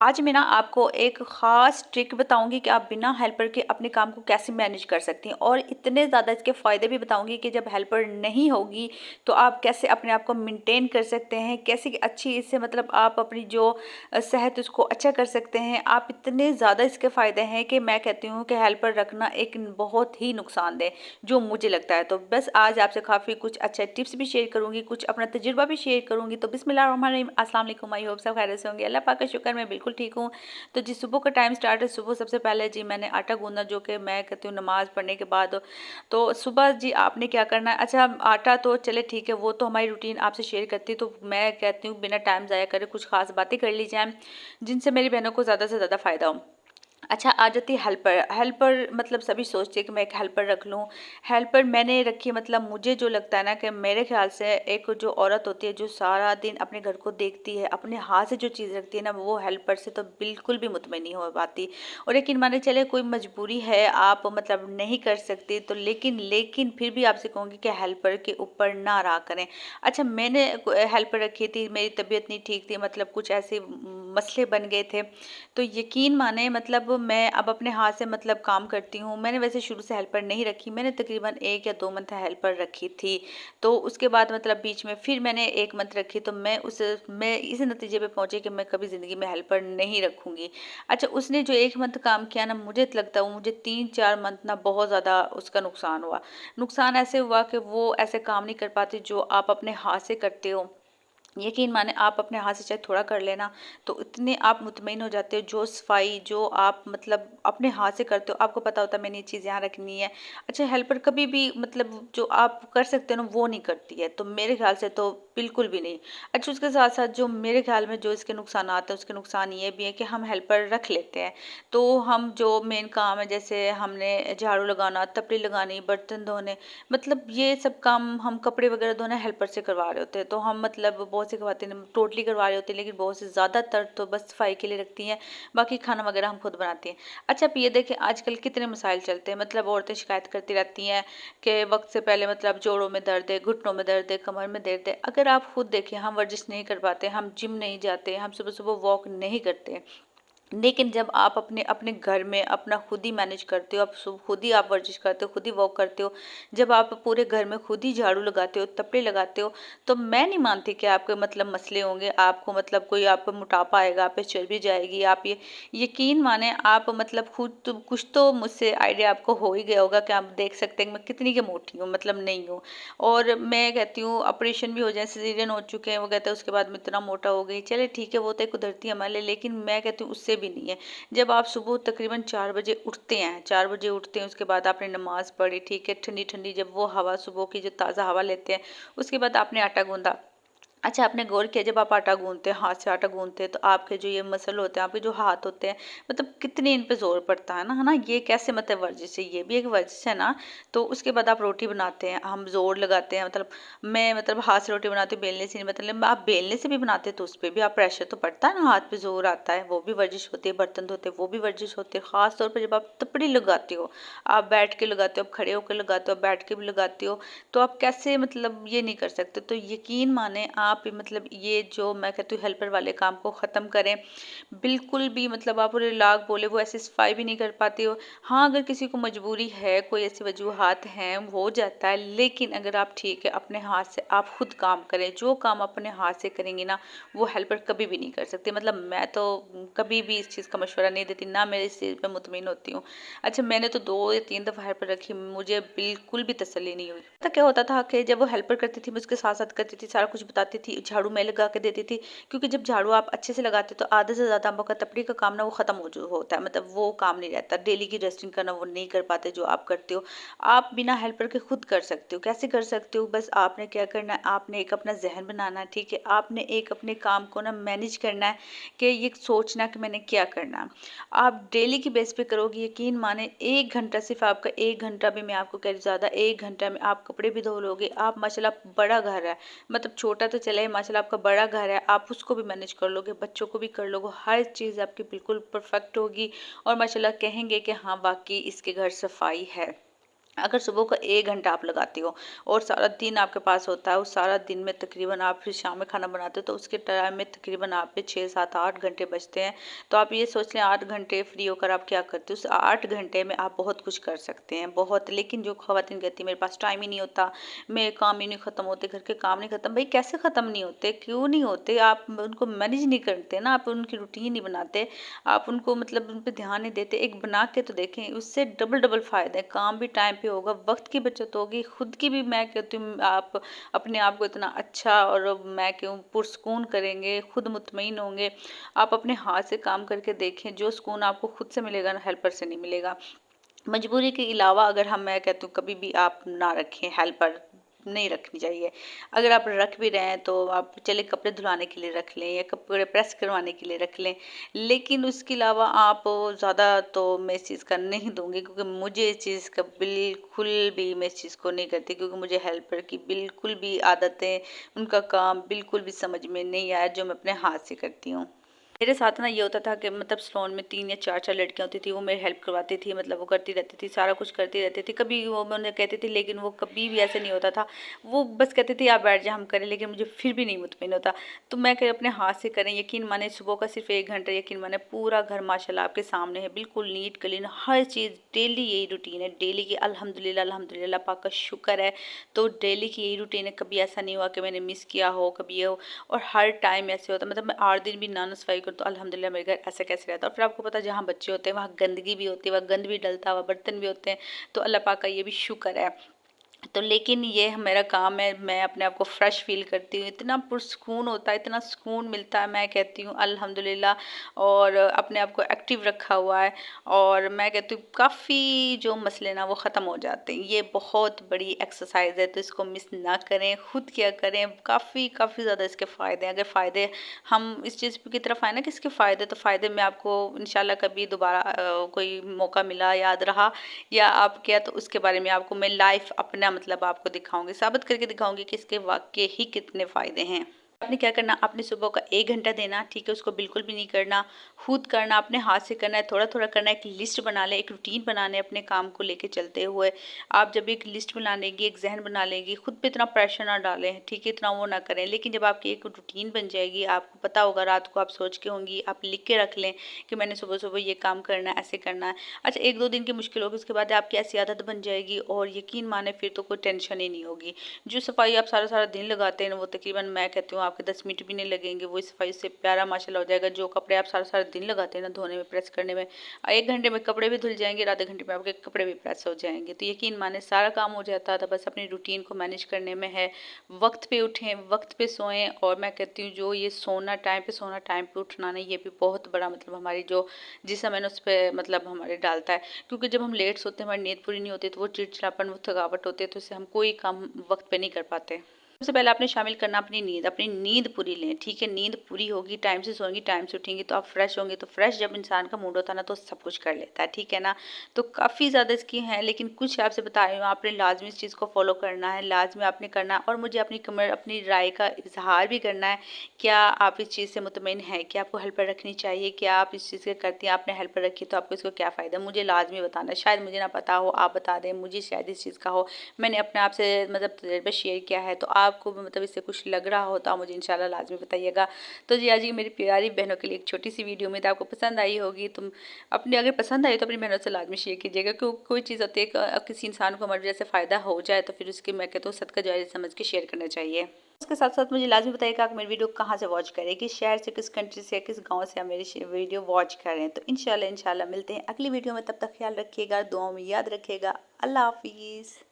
आज मैं ना आपको एक ख़ास ट्रिक बताऊँगी कि आप बिना हेल्पर के अपने काम को कैसे मैनेज कर सकती हैं और इतने ज़्यादा इसके फ़ायदे भी बताऊँगी कि जब हेल्पर नहीं होगी तो आप कैसे अपने आप को मेंटेन कर सकते हैं, कैसे अच्छी इससे मतलब आप अपनी जो सेहत उसको अच्छा कर सकते हैं। आप इतने ज़्यादा इसके फ़ायदे हैं कि मैं कहती हूँ कि हेल्पर रखना एक बहुत ही नुकसानदेह जो मुझे लगता है। तो बस आज आपसे काफ़ी कुछ अच्छे टिप्स भी शेयर करूँगी, कुछ अपना तजुर्बा भी शेयर करूँगी। तो बिस्मिल्लाहिर्रहमानिर्रहीम, अस्सलाम वालेकुम, आई होप सब खैरियत से होंगे। अल्लाह पाक का शुक्र मैं बिल्कुल ठीक हूँ। तो जी सुबह का टाइम स्टार्ट है, सुबह सबसे पहले जी मैंने आटा गूँधा जो कि मैं कहती हूँ नमाज़ पढ़ने के बाद। तो सुबह जी आपने क्या करना है, अच्छा आटा तो चले ठीक है, वो तो हमारी रूटीन आपसे शेयर करती, तो मैं कहती हूँ बिना टाइम ज़ाया करे कुछ ख़ास बातें कर ली जाएँ, जिनसे मेरी बहनों को ज़्यादा से ज़्यादा फ़ायदा हो। अच्छा, आ जाती है हेल्पर। हेल्पर मतलब सभी सोचते हैं कि मैं एक हेल्पर रख लूँ। हेल्पर मैंने रखी मतलब मुझे जो लगता है ना कि मेरे ख़्याल से एक जो औरत होती है जो सारा दिन अपने घर को देखती है, अपने हाथ से जो चीज़ रखती है ना, वो हेल्पर से तो बिल्कुल भी मुतमईन नहीं हो पाती। और लेकिन माने चले कोई मजबूरी है, आप मतलब नहीं कर सकते तो लेकिन लेकिन फिर भी आपसे कहूँगी कि हेल्पर के ऊपर ना रहा करें। अच्छा, मैंने हेल्पर रखी थी, मेरी तबीयत नहीं ठीक थी, मतलब कुछ ऐसे मसले बन गए थे, तो यकीन माने मतलब मैं अब अपने हाथ से मतलब काम करती हूँ। मैंने वैसे शुरू से हेल्पर नहीं रखी, मैंने तकरीबन 1 या 2 मंथ हेल्पर रखी थी। तो उसके बाद मतलब बीच में फिर मैंने 1 मंथ रखी, तो मैं इस नतीजे पे पहुँची कि मैं कभी ज़िंदगी में हेल्पर नहीं रखूँगी। अच्छा, उसने जो 1 मंथ काम किया ना, मुझे तो लगता है मुझे 3-4 मंथ ना बहुत ज़्यादा उसका नुकसान हुआ। नुकसान ऐसे हुआ कि वो ऐसे काम नहीं कर पाती जो आप अपने हाथ से करते हो। यकीन माने आप अपने हाथ से चाहे थोड़ा कर लेना, तो इतने आप मुतमईन हो जाते हो, जो सफाई जो आप मतलब अपने हाथ से करते हो, आपको पता होता है मैंने ये चीज़ यहाँ रखनी है। अच्छा, हेल्पर कभी भी मतलब जो आप कर सकते हो ना वो नहीं करती है, तो मेरे ख्याल से तो बिल्कुल भी नहीं। अच्छा, उसके साथ साथ जो मेरे ख्याल में जो इसके नुकसानात हैं, उसके नुकसान ये भी है कि हम हेल्पर रख लेते हैं, तो हम जो मेन काम है जैसे हमने झाड़ू लगाना, तपड़ी लगानी, बर्तन धोने, मतलब ये सब काम हम कपड़े वगैरह धोना हेल्पर से करवा रहे होते हैं। तो हम मतलब बहुत सी ख़वातीन टोटली करवा रहे होते हैं, लेकिन बहुत से ज़्यादातर तो बस सफाई के लिए रखती हैं, बाकी खाना वगैरह हम खुद बनाती हैं। अच्छा, अब ये देखें आजकल कितने मसाइल चलते हैं, मतलब औरतें शिकायत करती रहती हैं कि वक्त से पहले मतलब जोड़ों में दर्द है, घुटनों में दर्द है, कमर में दर्द है। अगर आप खुद देखें, हम वर्जिश नहीं कर पाते, हम जिम नहीं जाते, हम सुबह सुबह वॉक नहीं करते, लेकिन जब आप अपने अपने घर में अपना खुद ही मैनेज करते हो, खुद ही आप वर्जिश करते हो, खुद ही वॉक करते हो, जब आप पूरे घर में खुद ही झाड़ू लगाते हो, तपड़े लगाते हो, तो मैं नहीं मानती कि आपके मतलब मसले होंगे, आपको मतलब कोई आपको मोटापा आएगा, आप पे चर्बी जाएगी, आप ये यकीन माने आप मतलब खुद तो कुछ तो मुझसे आइडिया आपको हो ही गया होगा कि आप देख सकते हैं कि मैं कितनी की मोटी हूँ, मतलब नहीं हूँ। और मैं कहती हूँ ऑपरेशन भी हो जाए, सिजेरियन हो चुके हैं, वो कहते हैं उसके बाद मैं इतना मोटा हो गई, चले ठीक है वो तो एक कुदरती अमल है, लेकिन मैं कहती हूँ उससे भी नहीं है। जब आप सुबह तकरीबन 4 बजे उठते हैं, 4 बजे उठते हैं, उसके बाद आपने नमाज़ पढ़ी, ठीक है, ठंडी-ठंडी जब वो हवा सुबह की जो ताज़ा हवा लेते हैं, उसके बाद आपने आटा गूँधा। अच्छा, आपने गौर किया जब आप आटा गूँथते हैं, हाथ से आटा गूँथते हैं, तो आपके जो ये मसल होते हैं, आपके जो हाथ होते हैं, मतलब कितने इन पे ज़ोर पड़ता है ना? ये कैसे मतलब वर्जिश है, ये भी एक वर्जिश है ना? तो उसके बाद आप रोटी बनाते हैं, हम ज़ोर लगाते हैं, मतलब मैं मतलब हाथ से रोटी बनाती हूँ, बेलने से नहीं, मतलब आप बेलने से भी बनाते हैं तो उस पे भी आप प्रेशर तो पड़ता है ना, हाथ पे ज़ोर आता है, वो भी वर्जिश होती है, बर्तन धोते हैं, वो भी वर्जिश होती है। ख़ास तौर पे जब आप तपड़ी लगाते हो, आप बैठ के लगाते हो, आप खड़े होकर लगाते हो, आप बैठ के भी लगाते हो, तो आप कैसे मतलब ये नहीं कर सकते। तो यकीन माने आप मतलब ये जो मैं कहती हूँ हेल्पर वाले काम को ख़त्म करें, बिल्कुल भी मतलब आप पूरे लाख बोले वो ऐसी सफाई भी नहीं कर पाते हो। हाँ, अगर किसी को मजबूरी है, कोई ऐसी वजूहात हैं, हो जाता है, लेकिन अगर आप ठीक है अपने हाथ से आप खुद काम करें, जो काम अपने हाथ से करेंगे ना, वो हेल्पर कभी भी नहीं कर सकते। मतलब मैं तो कभी भी इस चीज़ का मशवरा नहीं देती, ना मैं इस चीज़ पे मुतमिन होती हूँ। अच्छा, मैंने तो 2 या 3 दफ़ा हेल्पर रखी, मुझे बिल्कुल भी तसल्ली नहीं हुई। पता क्या होता था कि जब वो हेल्पर करती थी, मैं उसके साथ-साथ करती थी, सारा कुछ बताती थी, झाड़ू मैं लगा के देती थी, क्योंकि जब झाड़ू आप अच्छे से लगाते हो तो आधे से ज़्यादा आपका तपड़ी का काम ना वो ख़त्म हो जो होता है, मतलब वो काम नहीं रहता। डेली की डस्टिंग करना वो नहीं कर पाते जो आप करते हो। आप बिना हेल्पर के खुद कर सकते हो। कैसे कर सकते हो? बस आपने क्या करना है, आपने एक अपना ज़हन बनाना है, ठीक है? आपने एक अपने काम को ना मैनेज करना है कि ये सोचना कि मैंने क्या करना है। आप डेली की बेस पे करोगे, यकीन माने 1 घंटा, सिर्फ़ आपका 1 घंटा भी, मैं आपको कह रही हूँ ज़्यादा, 1 घंटा में आप कपड़े भी धो लोगे। आप माशाल्लाह, बड़ा घर है, मतलब छोटा तो चले, माशाल्लाह आपका बड़ा घर है, आप उसको भी मैनेज कर लोगे, बच्चों को भी कर लोगे, हर चीज़ आपकी बिल्कुल परफेक्ट होगी और माशाल्लाह कहेंगे कि हाँ वाक़ई इसके घर सफाई है। अगर सुबह का 1 घंटा आप लगाते हो और सारा दिन आपके पास होता है, उस सारा दिन में तकरीबन आप फिर शाम में खाना बनाते हो, तो उसके टाइम में तकरीबन आप पे 6, 7, 8 घंटे बचते हैं। तो आप ये सोच लें 8 घंटे फ्री होकर आप क्या करते हो, उस 8 घंटे में आप बहुत कुछ कर सकते हैं, बहुत। लेकिन जो ख़वातीन कहती हैं मेरे पास टाइम ही नहीं होता, मेरे काम ही नहीं ख़त्म होते, घर के काम नहीं ख़त्म। भई कैसे ख़त्म नहीं होते, क्यों नहीं होते? आप उनको मैनेज नहीं करते ना, आप उनकी रूटीन नहीं बनाते, आप उनको मतलब उन पे ध्यान नहीं देते। एक बना के तो देखें, उससे डबल-डबल फ़ायदे हैं, काम भी टाइम पे होगा, वक़्त की बचत होगी, खुद की भी मैं कहती हूँ आप अपने आप को इतना अच्छा और मैं कहूँ पुरस्कून करेंगे, खुद मुतमईन होंगे। आप अपने हाथ से काम करके देखें, जो सुकून आपको खुद से मिलेगा ना, हेल्पर से नहीं मिलेगा। मजबूरी के अलावा अगर हम मैं कहती हूँ कभी भी आप ना रखें, हेल्पर नहीं रखनी चाहिए। अगर आप रख भी रहे हैं तो आप चले कपड़े धुलाने के लिए रख लें या कपड़े प्रेस करवाने के लिए रख लें। लेकिन उसके अलावा आप ज़्यादा तो मैं इस चीज़ का नहीं दूँगी, क्योंकि मुझे इस चीज़ का बिल्कुल भी मैं इस चीज़ को नहीं करती, क्योंकि मुझे हेल्पर की बिल्कुल भी आदतें, उनका काम बिल्कुल भी समझ में नहीं आया जो मैं अपने हाथ से करती हूँ। मेरे साथ ना ये होता था कि मतलब सैलून में 3 या 4-4 लड़कियाँ होती थी, वो मेरी हेल्प करवाती थी, मतलब वो करती रहती थी, सारा कुछ करती रहती थी। कभी वो मैं उन्हें कहती थी, लेकिन वो कभी भी ऐसे नहीं होता था। वो बस कहती थी आप बैठ जाओ हम करें, लेकिन मुझे फिर भी नहीं मुतमिन होता। तो मैं कहीं अपने हाथ से करें, यकीन माने सुबह का सिर्फ 1 घंटा, यकीन माने पूरा घर माशाल्लाह आपके सामने है, बिल्कुल नीट क्लीन, हर चीज़ डेली यही रूटीन है, डेली की अल्हम्दुलिल्लाह अल्हम्दुलिल्लाह अल्लाह पाक का शुक्र है। तो डेली की यही रूटीन है, कभी ऐसा नहीं हुआ कि मैंने मिस किया हो, कभी ये हो। और हर टाइम ऐसे होता है, मतलब मैं 8 दिन भी ना सफाई करूँ तो अल्हम्दुलिल्लाह मेरे घर ऐसा कैसे रहता है। और फिर आपको पता है जहाँ बच्चे होते हैं वहाँ गंदगी भी होती है, वहाँ गंद भी डलता है, वहाँ बर्तन भी होते हैं। तो अल्लाह पाक का ये भी शुक्र है। तो लेकिन ये मेरा काम है, मैं अपने आप को फ्रेश फ़ील करती हूँ, इतना पुरसुकून होता है, इतना सुकून मिलता है, मैं कहती हूँ अल्हम्दुलिल्लाह। और अपने आप को एक्टिव रखा हुआ है, और मैं कहती हूँ काफ़ी जो मसले ना वो ख़त्म हो जाते हैं। ये बहुत बड़ी एक्सरसाइज़ है, तो इसको मिस ना करें, खुद किया करें, काफ़ी काफ़ी ज़्यादा इसके फ़ायदे हैं। अगर फ़ायदे हम इस चीज़ की तरफ आए ना कि इसके फ़ायदे, तो फ़ायदे मैं आपको इंशाल्लाह कभी दोबारा कोई मौका मिला, याद रहा या आप किया, तो उसके बारे में आपको मैं लाइव अपना मतलब आपको दिखाऊँगी, साबित करके दिखाऊँगी कि इसके वाक़ई ही कितने फ़ायदे हैं। आपने क्या करना, आपने सुबह का 1 घंटा देना, ठीक है? उसको बिल्कुल भी नहीं करना, खुद करना, अपने हाथ से करना है, थोड़ा-थोड़ा करना है, एक लिस्ट बना लें, एक रूटीन बनाना है अपने काम को लेके चलते हुए। आप जब एक लिस्ट बना लेंगी, एक ज़हन बना लेंगी, खुद पे इतना प्रेशर ना डालें, ठीक है? इतना वो ना करें। लेकिन जब आपकी एक रूटीन बन जाएगी, आपको पता होगा, रात को आप सोच के होंगी, आप लिख के रख लें कि मैंने सुबह-सुबह ये काम करना है, ऐसे करना है। अच्छा 1-2 दिन की मुश्किल होगी, उसके बाद आपकी ऐसी आदत बन जाएगी और यकीन माने फिर तो कोई टेंशन ही नहीं होगी। जो सफाई आप सारा-सारा दिन लगाते हैं ना, वो तकरीबन मैं कहती हूँ आपके 10 मिनट भी नहीं लगेंगे, वो सफाई से प्यारा माशाल्लाह हो जाएगा। जो कपड़े आप सारा-सारा दिन लगाते हैं ना धोने में, प्रेस करने में, 1 घंटे में कपड़े भी धुल जाएँगे और आधे घंटे में आपके कपड़े भी प्रेस हो जाएँगे। तो यकीन माने सारा काम हो जाता था, बस अपनी रूटीन को मैनेज करने में है। वक़्त पे उठें, वक़्त पे सोएँ, और मैं कहती हूँ जो ये सोना टाइम पे सोना, टाइम पे उठना ना, ये भी बहुत बड़ा मतलब हमारी जो जिसम है ना उस पे मतलब हमारे डालता है। क्योंकि जब हम लेट सोते हैं, हमारी नींद पूरी नहीं होती, तो वो चिड़चिड़ापन, वो थकावट होती है, तो इससे हम कोई काम वक़्त पे नहीं कर पाते। सबसे पहले आपने शामिल करना अपनी नींद पूरी लें, ठीक है? नींद पूरी होगी, टाइम से सोएँगी, टाइम से उठेंगी, तो आप फ्रेश होंगे, तो फ्रेश जब इंसान का मूड होता है ना, तो सब कुछ कर लेता है, ठीक है ना? तो काफ़ी ज़्यादा इसकी हैं, लेकिन कुछ आपसे बता रही हूँ, आपने लाज़मी इस चीज़ को फ़ॉलो करना है, लाज़मी आपने करना है, और मुझे अपनी राय का इज़हार भी करना है। क्या आप इस चीज़ से मुतमिन हैं? क्या आपको हेल्पर रखनी चाहिए? क्या आप इस चीज़ से करती हैं? आपने हेल्पर रखी तो आपको इसका क्या फ़ायदा? मुझे लाज़मी बताना है, शायद मुझे ना पता हो, आप बता दें, मुझे शायद इस चीज़ का हो। मैंने अपने आप से मतलब तजुर्बा शेयर किया है, तो आपको भी मतलब इससे कुछ लग रहा हो तो आप मुझे इंशाल्लाह लाज़मी बताइएगा। तो जी आज ये मेरी प्यारी बहनों के लिए एक छोटी-सी वीडियो, उम्मीद है आपको पसंद आई होगी। तुम अपनी अगर पसंद आई तो अपनी बहनों से लाज़मी शेयर कीजिएगा, क्योंकि कोई चीज़ होती है किसी इंसान को हमारी वजह से फ़ायदा हो जाए, तो फिर उसकी मैं कहती हूँ सदका जारिया समझ के शेयर करना चाहिए। उसके साथ-साथ मुझे लाज़मी बताइएगा आप मेरी वीडियो कहाँ से वॉच कर रहे हैं, किस शहर से, किस कंट्री से, किस गाँव से आप मेरी वीडियो वॉच कर रहे हैं। तो इंशाल्लाह इंशाल्लाह मिलते हैं अगली वीडियो में, तब तक ख्याल रखिएगा, दुआओं में याद रखिएगा। अल्लाह हाफ़िज़।